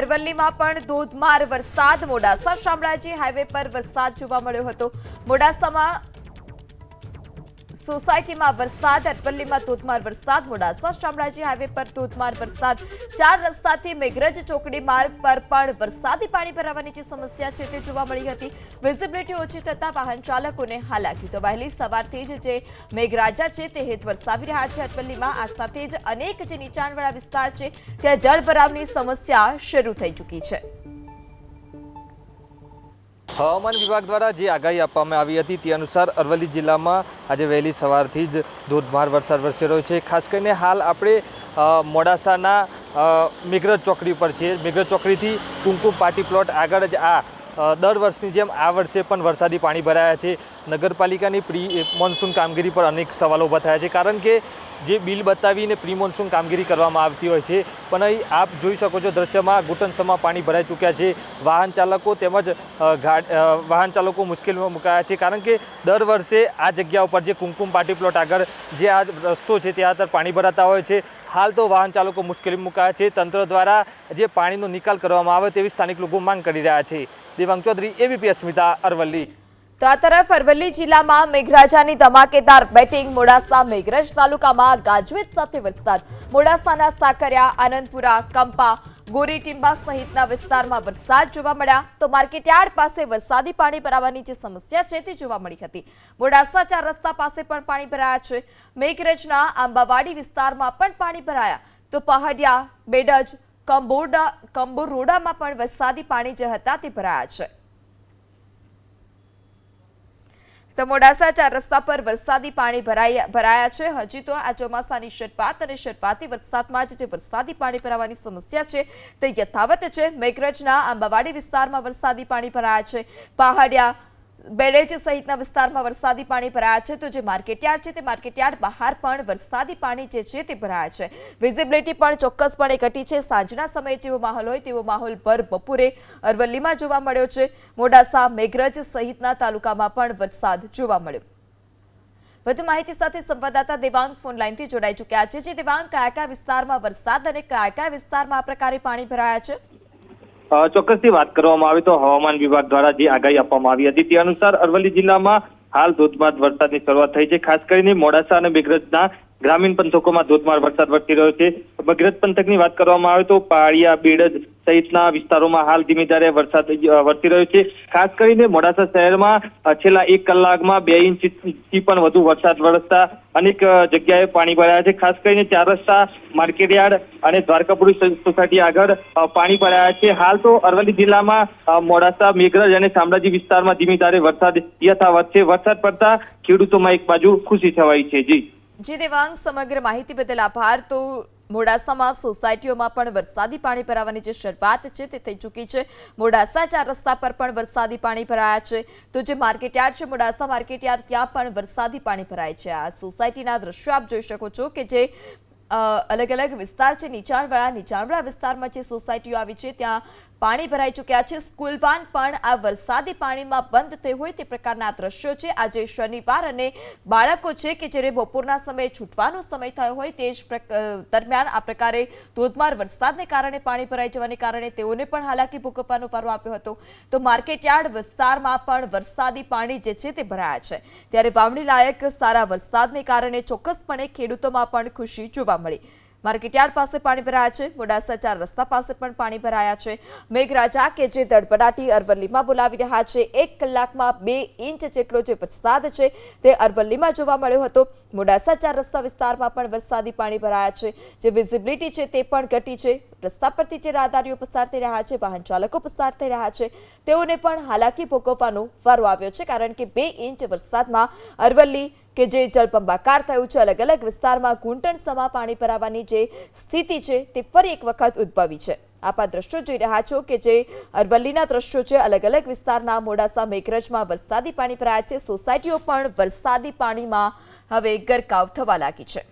અરવલ્લીમાં પણ ધોધમાર વરસાદ મોડાસા શામળાજી હાઈવે પર વરસાદ જોવા મળ્યો હતો। મોડાસામાં સોસાયટીમાં વરસાદ, અરવલ્લીમાં ધોધમાર વરસાદ, મોડાસા શામળાજી હાઈવે પર ધોધમાર વરસાદ। 4 રસ્તાથી મેઘરજ ચોકડી માર્ગ પર પણ વરસાદી પાણી ભરાવાની જે સમસ્યા છે તે જોવા મળી હતી। વિઝિબિલિટી ઓછી થતા વાહન ચાલકોને હાલાકી। તો વહેલી સવારથી જ જે મેઘરાજા છે તે હેત વરસાવી રહ્યા છે અરવલ્લીમાં। આ સાથે જ અનેક જે નીચાણવાળા વિસ્તાર છે ત્યાં જળભરાવની સમસ્યા શરૂ થઈ ચૂકી છે। હવામાન વિભાગ દ્વારા જે આગાહી આપવામાં આવી હતી તે અનુસાર અરવલ્લી જિલ્લામાં આજે વહેલી સવારથી જ ધોધમાર વરસાદ વરસી રહ્યો છે। ખાસ કરીને હાલ આપણે મોડાસાના મેઘરજ ચોકડી પર છીએ। મેઘરજ ચોકડીથી કુમકુમ પાર્ટી પ્લોટ આગળ જ દર વર્ષની જેમ આ વર્ષે પણ વરસાદી પાણી ભરાયા છે। નગરપાલિકાની પ્રી મોન્સૂન કામગીરી પર અનેક સવાલો ઊભા થયા છે, કારણ કે જે બિલ બતાવીને પ્રી મોન્સૂન કામગીરી કરવામાં આવતી હોય છે, પણ અહીં આપ જોઈ શકો છો દ્રશ્યમાં ઘૂંટણસમાં પાણી ભરાઈ ચૂક્યા છે। વાહન ચાલકો તેમજ વાહન ચાલકો મુશ્કેલીમાં મુકાયા છે, કારણ કે દર વર્ષે આ જગ્યા ઉપર જે કુમકુમ પાર્ટી પ્લોટ આગળ જે આ રસ્તો છે ત્યાં પાણી ભરાતા હોય છે। હાલ તો વાહન ચાલકો મુશ્કેલીમાં મુકાયા છે। તંત્ર દ્વારા જે પાણીનો નિકાલ કરવામાં આવે તેવી સ્થાનિક લોકો માંગ કરી રહ્યા છે। દેવાંગ ચૌધરી, એબીપી અસ્મિતા, અરવલ્લી। તો આ તરફ અરવલ્લી જિલ્લામાં મેઘરાજાની ધમાકેદાર બેટિંગ। મોડાસા મેઘરજ તાલુકામાં ગાજવીજ સાથે વરસાદ। મોડાસાના સાકરિયા, આનંદપુરા, કંપા, ગોરીટીંબા સહિતના વિસ્તારમાં વરસાદ જોવા મળ્યા। તો માર્કેટયાર્ડ પાસે વરસાદી પાણી ભરાવાની જે સમસ્યા છે તે જોવા મળી હતી। મોડાસા 4 રસ્તા પાસે પણ પાણી ભરાયા છે। મેઘરજના આંબાવાડી વિસ્તારમાં પણ પાણી ભરાયા। તો પહાડિયા, બેડજ, કંબોરોડામાં પણ વરસાદી પાણી જે હતા તે ભરાયા છે। તો મોડાસા 4 રસ્તા પર વરસાદી પાણી ભરાયા છે। હજી તો આ ચોમાસાની શરૂઆત અને શરૂઆતી વરસાદમાં જ જે વરસાદી પાણી ભરાવાની સમસ્યા છે તે યથાવત છે। મેઘરજના આંબાવાડી વિસ્તારમાં વરસાદી પાણી ભરાયા છે। પહાડિયા, બેડેજ સહિતના વિસ્તારમાં વરસાદી પાણી ભરાયા છે। તો જે માર્કેટયાર્ડ છે તે માર્કેટયાર્ડ બહાર પણ વરસાદી પાણી જે છે તે ભરાયા છે। વિઝિબિલિટી પણ ચોક્કસપણે ઘટી છે। સાંજના સમયે જેવો માહોલ હોય તેવો માહોલ ભર બપોરે અરવલ્લીમાં જોવા મળ્યો છે। મોડાસા, મેઘરજ સહિતના તાલુકામાં પણ વરસાદ જોવા મળ્યો। વધુ માહિતી સાથે સંવાદદાતા દેવાંગ ફોન લાઈનથી જોડાઈ ચૂક્યા છે। જે દેવાંગ, કયા કયા વિસ્તારમાં વરસાદ અને કયા કયા વિસ્તારમાં આ પ્રકારે પાણી ભરાયા છે? ચોક્કસથી વાત કરવામાં આવે તો હવામાન વિભાગ દ્વારા જે આગાહી આપવામાં આવી હતી તે અનુસાર અરવલ્લી જિલ્લામાં હાલ ધોધમાર વરસાદની શરૂઆત થઈ છે। ખાસ કરીને મોડાસા અને મેઘરજના ગ્રામીણ પંથકોમાં ધોધમાર વરસાદ વરસી રહ્યો છે। મેઘરજ પંથકની વાત કરવામાં આવે તો પાળિયા, બેડજ સહિતના વિસ્તારોમાં હાલ ધીમી ધારે વરસાદ વરસી રહ્યો છે। ખાસ કરીને મોડાસા શહેરમાં છેલ્લા 1 કલાકમાં 2 ઇંચથી પણ વધુ વરસાદ વરસતા અનેક જગ્યાએ પાણી ભરાયા છે। ખાસ કરીને 4 રસ્તા, માર્કેટયાર્ડ અને દ્વારકાપુરી સોસાયટી આગળ પાણી ભરાયા છે। હાલ તો અરવલ્લી જિલ્લામાં મોડાસા, મેઘરજ અને શામળાજી વિસ્તારમાં ધીમી ધારે વરસાદ યથાવત છે। વરસાદ પડતા ખેડૂતોમાં એક બાજુ ખુશી છવાઈ છે। જી દેવાંગ, સમગ્ર માહિતી બદલ આભાર। તો મોડાસામાં સોસાયટીઓમાં પણ વરસાદી પાણી ભરાવાની જે શરૂઆત છે તે થઈ ચૂકી છે। મોડાસા 4 રસ્તા પર પણ વરસાદી પાણી ભરાયા છે। તો જે માર્કેટયાર્ડ છે, મોડાસા માર્કેટયાર્ડ, ત્યાં પણ વરસાદી પાણી ભરાય છે। આ સોસાયટીના દ્રશ્યો આપ જોઈ શકો છો કે જે અલગ અલગ વિસ્તાર છે, નીચાણવાળા વિસ્તારમાં જે સોસાયટીઓ આવી છે ત્યાં પાણી ભરાઈ ચૂક્યા છે। સ્કૂલ વાન પણ આ વરસાદી પાણીમાં બંધ થઈ હોય તે પ્રકારના દ્રશ્યો છે। આજે શનિવાર અને બાળકો છે કે જ્યારે બપોરના સમયે છૂટવાનો સમય થયો હોય તે જ દરમિયાન આ પ્રકારે ધોધમાર વરસાદને કારણે પાણી ભરાઈ જવાને કારણે તેઓને પણ હાલાકી ભોગવવાનો વારો આવ્યો હતો। તો માર્કેટયાર્ડ વિસ્તારમાં પણ વરસાદી પાણી જે છે તે ભરાયા છે। ત્યારે વાવણી લાયક સારા વરસાદને કારણે ચોક્કસપણે ખેડૂતોમાં પણ ખુશી જોવા મળી। માર્કેટયાર્ડ પાસે પાણી ભરાયા છે। મોડાસા 4 રસ્તા પાસે પણ પાણી ભરાયા છે। મેઘરાજા કે જે ધડબડાટી અરવલ્લીમાં બોલાવી રહ્યા છે, 1 કલાકમાં 2 ઇંચ જેટલો જે વરસાદ છે તે અરવલ્લીમાં જોવા મળ્યો હતો। મોડાસા 4 રસ્તા વિસ્તારમાં પણ વરસાદી પાણી ભરાયા છે। જે વિઝિબિલિટી છે તે પણ ઘટી છે। રસ્તા પરથી જે રાહદારીઓ પસાર થઈ રહ્યા છે, વાહન ચાલકો પસાર થઈ રહ્યા છે, તેઓને પણ હાલાકી ભોગવવાનો વારો આવ્યો છે, કારણ કે 2 ઇંચ વરસાદમાં અરવલ્લી કે જે જળબંબાકાર થયું છે, અલગ અલગ વિસ્તારમાં ઘૂંટણસમાં પાણી ભરાવાની જે સ્થિતિ છે તે ફરી એક વખત ઉદ્ભવી છે। આપ આ દ્રશ્યો જોઈ રહ્યા છો કે જે અરવલ્લીના દ્રશ્યો છે। અલગ અલગ વિસ્તારના મોડાસા, મેઘરજમાં વરસાદી પાણી ભરાયા છે। સોસાયટીઓ પણ વરસાદી પાણીમાં હવે ગરકાવ થવા લાગી છે।